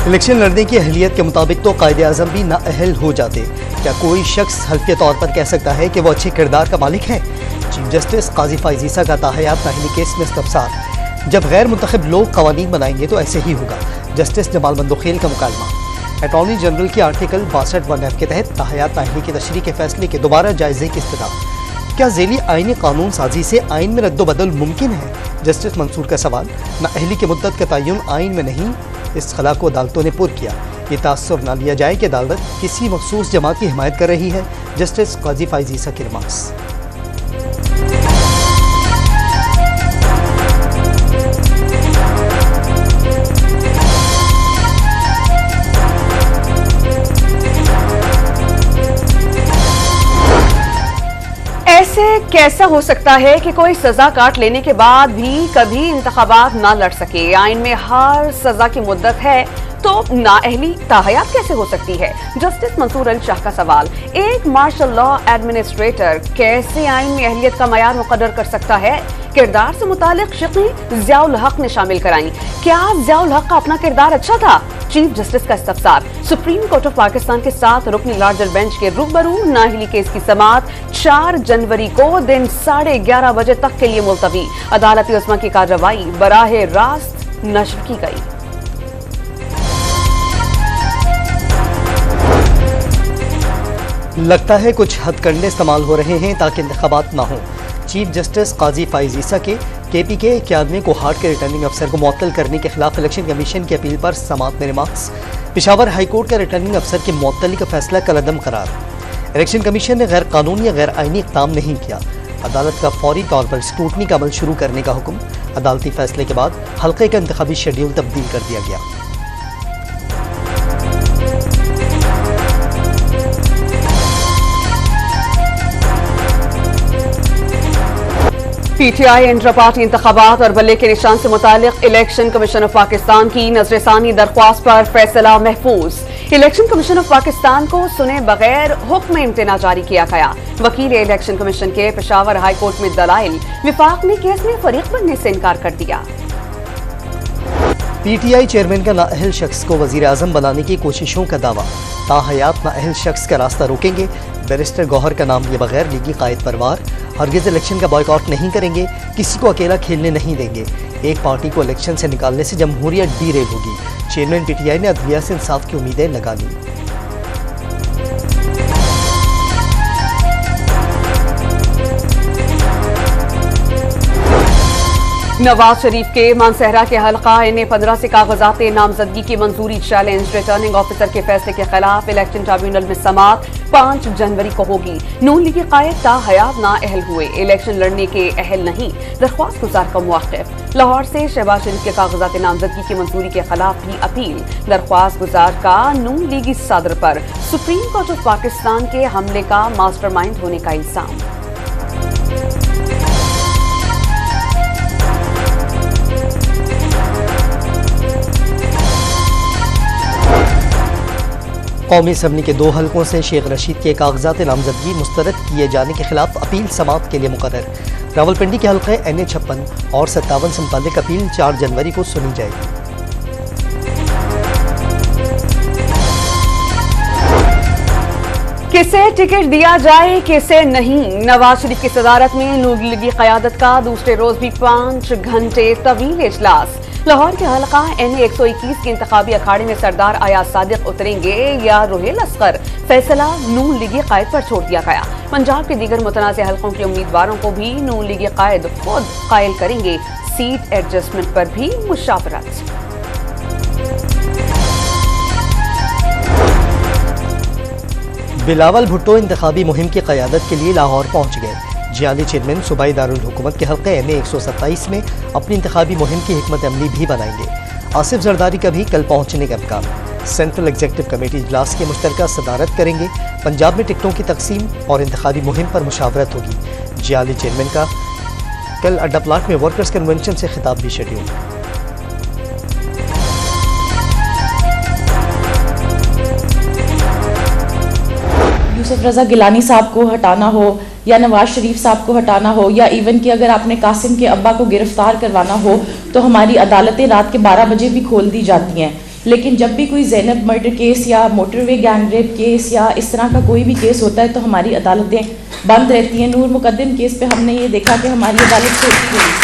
Election लड़ने की अहलियत के मुताबिक तो कायदे आज़म भी नाअहल हो जाते। क्या कोई शख्स हल्के तौर पर कह सकता है कि वो अच्छे किरदार का मालिक है? चीफ जस्टिस काजी फाइज ईसा का ताहयात नाअहली केस में इस्तफसार। जब गैर मुंतखब लोग कवानीन बनाएंगे तो ऐसे ही होगा। जस्टिस जमाल मंदोखेल का मुकालमा। अटॉर्नी जनरल की आर्टिकल 62(1)F के तहत ताहयात नाअहली की तशरीह के फैसले के दोबारा जायजे की इस्तदा। क्या झेली आईनी कानून साजी से आइन में रद्दोबदल मुमकिन है? जस्टिस मंसूर का सवाल। नाअहली की मुद्दत का तयन आइन में नहीं, इस खला को अदालतों ने पुर किया। ये तासुर न लिया जाए कि अदालत किसी मखसूस जमात की हिमायत कर रही है। जस्टिस काजी फाइज ईसा के रिमार्क्स। ऐसे कैसा हो सकता है कि कोई सजा काट लेने के बाद भी कभी इंतखाबात ना लड़ सके? आइन में हर सजा की मुद्दत है तो नाअहली ताहयात कैसे हो सकती है? जस्टिस मंसूर अली शाह का सवाल। एक मार्शल लॉ एडमिनिस्ट्रेटर कैसे आइन में अहलियत का मयार मुकर्रर कर सकता है? किरदार से मुतालिक शिकवें ज़ियाउल हक ने शामिल कराई। क्या ज़ियाउल हक का अपना किरदार अच्छा था? चीफ जस्टिस का इस्तफसार। सुप्रीम कोर्ट ऑफ पाकिस्तान के साथ रुकनी लार्जर बेंच के रूबरू। नाअहली केस की समाअत 4 जनवरी को दिन 11:30 बजे तक के लिए मुलतवी। अदालती उस्मा की कार्रवाई बराह रास्त नश्र की गई। लगता है कुछ हथकंडे इस्तेमाल हो रहे हैं ताकि इंतखाबात ना हो। चीफ जस्टिस काजी फाइज ईसा के KPK 91 को हार्ट के रिटर्निंग अफसर को मुअत्तल करने के खिलाफ इलेक्शन कमीशन की अपील पर समाअत में रिमार्क्स। पेशावर हाईकोर्ट का रिटर्निंग अफसर की मुअत्तली का फैसला कलअदम करार। इलेक्शन कमीशन ने गैर कानूनी या गैर आईनी इक़दाम नहीं किया। अदालत का फौरी तौर पर स्क्रूटनी का अमल शुरू करने का हुक्म। अदालती फैसले के बाद हल्के का इंतखाबी शेड्यूल तब्दील कर दिया गया। PTI इंट्रा पार्टी इंतखाबात और बल्ले के निशान से मुतालिक इलेक्शन कमीशन ऑफ पाकिस्तान की नजरसानी दरख्वास्त पर फैसला महफूज। इलेक्शन कमीशन ऑफ पाकिस्तान को सुने बगैर हुक्म इम्तना जारी किया गया। वकील इलेक्शन कमीशन के पेशावर हाई कोर्ट में दलाइल। विफाक ने केस में फरीक बनने से इनकार कर दिया। PTI चेयरमैन का नाअहल शख्स को वजीर आजम बनाने की कोशिशों का दावा। ताहयात नाअहल शख्स का रास्ता रोकेंगे। बैरिस्टर गौहर का नाम लिए बगैर लीगी कायद परवार। हरगिज इलेक्शन का बॉयकॉट नहीं करेंगे। किसी को अकेला खेलने नहीं देंगे। एक पार्टी को इलेक्शन से निकालने से जमहूरियत डीरेल होगी। चेयरमैन PTI ने अदलिया से इंसाफ की उम्मीदें लगा ली। नवाज शरीफ के मानसहरा के हल्का NA-15 से कागजात नामजदगी की मंजूरी चैलेंज। रिटर्निंग ऑफिसर के फैसले के खिलाफ इलेक्शन ट्रिब्यूनल में समाअत 5 जनवरी को होगी। नून लीगी कायद ताहयात नाअहल हुए, इलेक्शन लड़ने के अहल नहीं। दरख्वास्त गुजार का मौक़िफ़। लाहौर से शहबाज शरीफ के कागजात नामजदगी की मंजूरी के खिलाफ भी अपील। दरख्वास्त गुजार का नून लीगी सदर पर सुप्रीम कोर्ट ऑफ पाकिस्तान के हमले का मास्टरमाइंड होने का इल्जाम। कौमी असम्बली के 2 हलकों से शेख रशीद के कागजात नामजदगी मुस्तरद किए जाने के खिलाफ अपील समाअत के लिए मुकर्रर। रावलपिंडी के हलके NA-56 और 57 से मुतालिक अपील 4 जनवरी को सुनी जाएगी। किसे टिकट दिया जाए किसे नहीं? नवाज शरीफ की सदारत में नून लीगी क़यादत का दूसरे रोज भी 5 घंटे तवील इजलास। लाहौर के हल्का NA-121 के इंतखाबी अखाड़े में सरदार अयाज सादिक उतरेंगे या रोहेल असगर? फैसला नून लीगी कायद पर छोड़ दिया गया। पंजाब के दीगर मुतनाज़ हल्कों के उम्मीदवारों को भी नून लीगी कायद खुद कायल करेंगे। सीट एडजस्टमेंट पर भी मुशावरत। बिलावल भुट्टो इंतखाबी मुहिम की क़यादत के लिए लाहौर पहुँच गए। जियाली चेयरमैन सूबाई दारुल हुकूमत के हल्के NA-127 में अपनी इंतखाबी मुहिम की हिकमत अमली भी बनाएंगे। आसिफ जरदारी का भी कल पहुँचने का इम्कान। सेंट्रल एग्जीक्यूटिव कमेटी इजलास की मुश्तरका सदारत करेंगे। पंजाब में टिकटों की तकसीम और इंतखाबी मुहिम पर मुशावरत होगी। जियाली चेयरमैन का कल अड्डा प्लाट में वर्कर्स कन्वेंशन से खिताब भी शेड्यूल। यूसुफ रज़ा गिलानी साहब को हटाना हो या नवाज शरीफ साहब को हटाना हो या इवन कि अगर आपने कासिम के अब्बा को गिरफ्तार करवाना हो तो हमारी अदालतें रात के 12 बजे भी खोल दी जाती हैं। लेकिन जब भी कोई ज़ैनब मर्डर केस या मोटरवे गैंग रेप केस या इस तरह का कोई भी केस होता है तो हमारी अदालतें बंद रहती हैं। नूर मुकद्दम केस पे हमने ये देखा कि हमारी अदालत खुलती रही।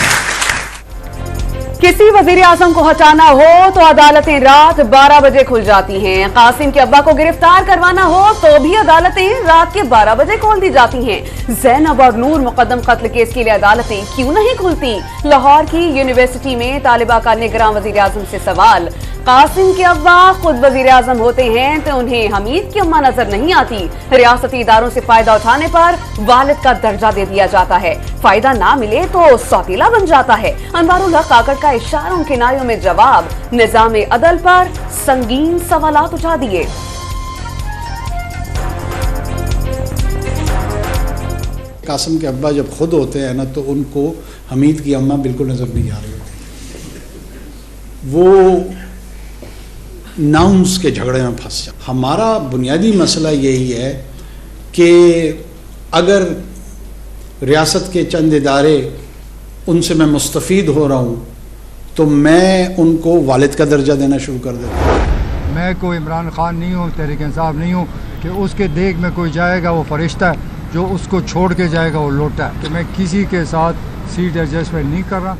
किसी वजीर आजम को हटाना हो तो अदालतें रात 12 बजे खुल जाती हैं। कासिम के अब्बा को गिरफ्तार करवाना हो तो भी अदालतें रात के 12 बजे खोल दी जाती हैं। ज़ैनब और नूर मुकद्दम कत्ल केस के लिए अदालतें क्यों नहीं खुलती? लाहौर की यूनिवर्सिटी में तालिबा का निगरान वजीर आजम से सवाल। कासिम के अब्बा खुद वजीर आजम होते हैं तो उन्हें हमीद की अम्मा नजर नहीं आती। रियासती इदारों से फायदा उठाने पर वालिद का दर्जा दे दिया जाता है, फायदा ना मिले तो सौतीला बन जाता है। अनवारुल्लाह काकड़ का इशारों किनारों में जवाब, निजाम अदल पर संगीन सवालात उठा दिए। कासिम के अब्बा जब खुद होते हैं ना तो उनको हमीद की अम्मा बिल्कुल नजर नहीं आ रही होती। वो नाउंस के झगड़े में फंस जाए। हमारा बुनियादी मसला यही है कि अगर रियासत के चंद इदारे उनसे मैं मुस्तफ़ीद हो रहा हूँ तो मैं उनको वालिद का दर्जा देना शुरू कर देता हूँ। मैं कोई इमरान खान नहीं हूँ, तहरीक इंसाफ नहीं हूँ कि उसके देख में कोई जाएगा वो फरिश्ता है, जो उसको छोड़ के जाएगा वो लोटा है। कि मैं किसी के साथ सीट एडजस्टमेंट नहीं कर रहा।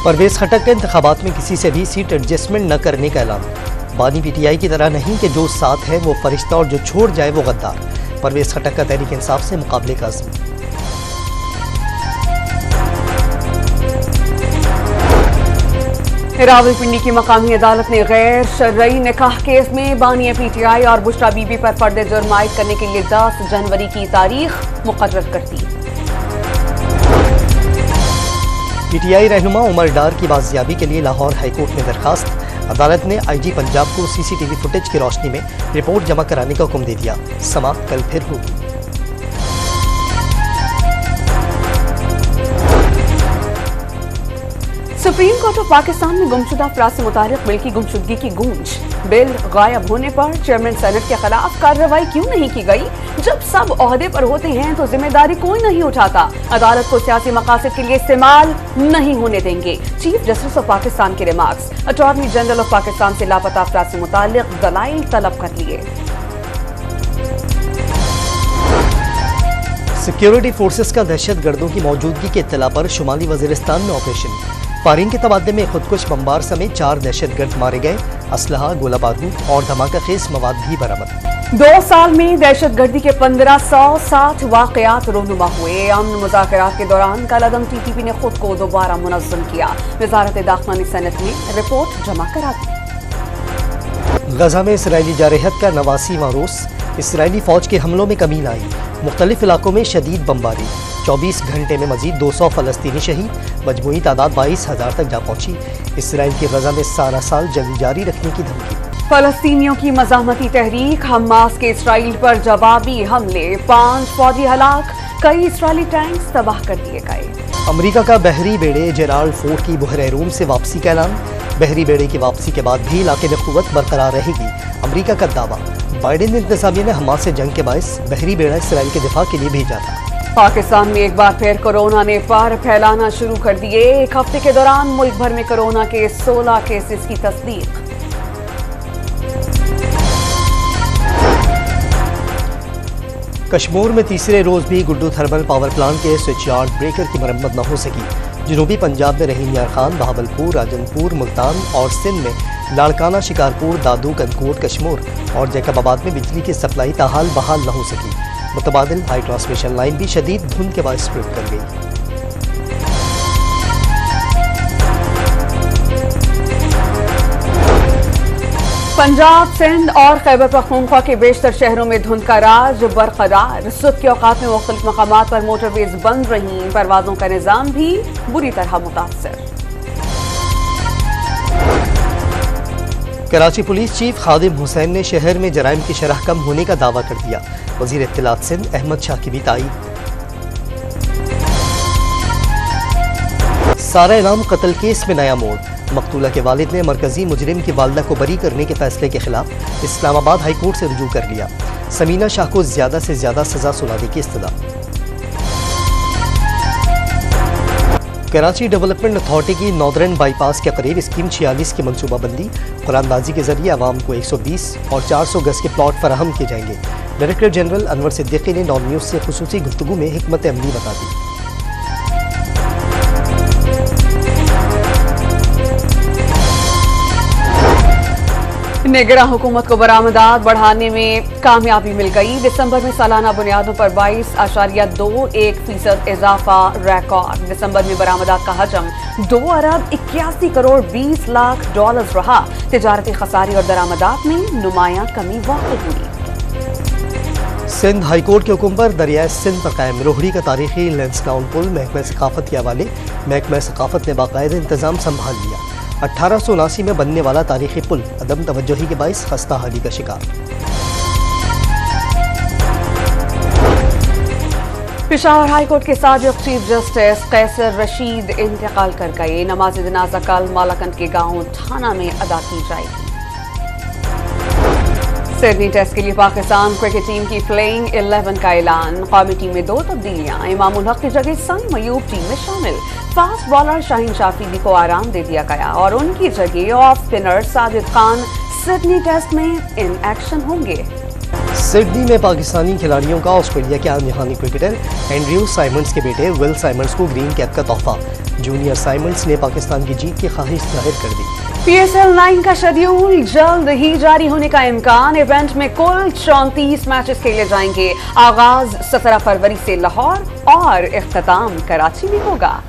परवेज खटक के इंतखाबात में किसी से भी सीट एडजस्टमेंट न करने का ऐलान। बानी पीटीआई की तरह नहीं कि जो साथ है वो फरिश्ता और जो छोड़ जाए वो गद्दार। परवेज खटक का तहरीक इंसाफ से मुकाबले का अज़्म। रावलपिंडी की मकामी अदालत ने गैर शरई निकाह केस में बानिया पीटीआई और बुशरा बीबी पर फर्द जुर्म आयद करने के लिए 10 जनवरी की तारीख मुकर्रर कर दी। पीटीआई रहनुमा उमर डार की बाजियाबी के लिए लाहौर हाईकोर्ट में दरखास्त। अदालत ने आईजी पंजाब को सीसीटीवी फुटेज की रोशनी में रिपोर्ट जमा कराने का हुक्म दे दिया। समाअत कल फिर होगी। सुप्रीम कोर्ट ऑफ पाकिस्तान में गुमशुदा अफराद से मुताल्लिक बिल की गुमशुदगी की गूंज। बिल गायब होने पर चेयरमैन सेनेट के खिलाफ कार्रवाई क्यों नहीं की गई? जब सब ओहदे पर होते हैं तो जिम्मेदारी कोई नहीं उठाता। अदालत को सियासी मकासद के लिए इस्तेमाल नहीं होने देंगे। चीफ जस्टिस ऑफ पाकिस्तान के remarks. Attorney general of Pakistan से लापता अफराद से मुताल्लिक दलाइल तलब कर लिए। सिक्योरिटी फोर्सेस का दहशतगर्दों की मौजूदगी की इत्तला पर शुमाली वजीरिस्तान में ऑपरेशन। फारिन के तबादले में खुदकुश बम्बार समेत 4 दहशतगर्द मारे गए। असलहा, गोला बारूद और धमाका खेज मवाद भी बरामद। 2 साल में दहशतगर्दी के 1560 वाकयात रोनुमा हुए। अमन मुज़ाकरात के दौरान कलअदम टीटीपी ने खुद को दोबारा मुनज़्ज़म किया। वज़ारत दाखिला ने सेनेट में रिपोर्ट जमा करा दी। गजा में इसराइली जारहत का 89वां रोज़। इसराइली फौज के हमलों में कमी न आई। मुख्तलिफ इलाकों में शदीद बमबारी। 24 घंटे में मजीद 200 फलस्तीनी शहीद। मजमूई तादाद 22,000 तक जा पहुंची। इसराइल की गजा में सारा साल जंग जारी रखने की धमकी। फलस्तीनियों की मज़ाहमती तहरीक। हमास के इसराइल पर जवाबी हमले। 5 फौजी हलाक, कई इसराइली टैंक्स तबाह कर दिए गए। अमेरिका का बहरी बेड़े जेराल्ड फोर्ड की बहरे रूम से वापसी का ऐलान। बहरी बेड़े की वापसी के बाद भी इलाके में कुव्वत बरकरार रहेगी, अमेरिका का दावा। बाइडेन इंतजामिया ने हमास से जंग के बायस बहरी बेड़ा इसराइल के दिफा के लिए भेजा था। पाकिस्तान में एक बार फिर कोरोना ने पर फैलाना शुरू कर दिए। एक हफ्ते के दौरान मुल्क भर में कोरोना के 16 केसेस की तस्दीक। कश्मीर में तीसरे रोज भी गुड्डू थर्मल पावर प्लांट के स्विच यार्ड ब्रेकर की मरम्मत न हो सकी। जनूबी पंजाब में रहीम यार खान, बहावलपुर, राजनपुर, मुल्तान और सिंध में लाड़काना, शिकारपुर, दादू, कनकोट, कश्मीर और जैकबाबाद में बिजली की सप्लाई ताहाल बहाल न हो सकी। मुतबादिल हाई ट्रांसमिशन लाइन भी शदीद धुंध के बायस ट्रिप कर गई। पंजाब, सिंध और खैबर पख्तूनख्वा के बेशतर शहरों में धुंध का राज बरकरार। सुबह के औकात में मुख्तलिफ मकामात पर मोटरवेज बंद रहीं। परवाजों का निजाम भी बुरी तरह मुतासर। कराची पुलिस चीफ खादिम हुसैन ने शहर में जराइम की शरह कम होने का दावा कर दिया। वजीर इत्तलात सिंध अहमद शाह की भी तायीद। सारा इनाम कत्ल केस में नया मोड़। मकतूला के वालिद ने मरकजी मुजरिम की वालदा को बरी करने के फैसले के खिलाफ इस्लामाबाद हाई कोर्ट से रुजू कर लिया। समीना शाह को ज्यादा से ज्यादा सजा सुनाने की इस्तदा। कराची डेवलपमेंट अथॉरिटी की नॉर्दर्न बाईपास के करीब स्कीम 46 की मनसूबाबंदी कुरानबाजी के जरिए आवाम को 120 और 400 गज के प्लॉट फराहम किए जाएंगे। डायरेक्टर जनरल अनवर सिद्दीकी ने नॉन न्यूज़ से खुसूसी गुफ्तगू में हिकमत अमली बता दी। निगरां हुकूमत को बरामदात बढ़ाने में कामयाबी मिल गई। दिसंबर में सालाना बुनियादों पर 22.21% इजाफा रिकॉर्ड। दिसंबर में बरामदात का हजम 2 अरब 81 करोड़ 20 लाख डॉलर रहा। तिजारती खसारी और दरामदात में नुमायां कमी वाक़ हुई। सिंध हाईकोर्ट के हुक्म पर दरियाए सिंध पर कायम रोहड़ी का तारीखी लेंसडाउन पुल महकमा सकाफत के हवाले महकमा सकाफत ने बाकायदा इंतजाम संभाल लिया। 1879 में बनने वाला तारीखी पुल अदम तवज्जोही के बाइस खस्ता हाली का शिकार। पेशावर हाईकोर्ट के साबिक चीफ जस्टिस कैसर रशीद इंतकाल कर गए। नमाज जनाजा कल मालाकंद के गांव थाना में अदा की जाएगी। सिडनी टेस्ट के लिए पाकिस्तान क्रिकेट टीम की प्लेइंग 11 का ऐलान। कौमी टीम में 2 तब्दीलियां। इमामुल हक की जगह सईद मयूब टीम में शामिल। फास्ट बॉलर शाहीन शाफिदी को आराम दे दिया गया और उनकी जगह off spinner Sajid Khan Sydney test में इन एक्शन होंगे। सिडनी में पाकिस्तानी खिलाड़ियों का ऑस्ट्रेलिया के आम क्रिकेटर एंड्रयू साइमंड्स के बेटे विल साइमंड्स को ग्रीन कैप का तोहफा। जूनियर साइमंड्स ने पाकिस्तान की जीत की ख्वाहिश जाहिर कर दी। PSL 9 का शेड्यूल जल्द ही जारी होने का इम्कान। इवेंट में कुल 34 मैचेस खेले जाएंगे। आगाज 17 फरवरी से लाहौर और इख्तिताम कराची में होगा।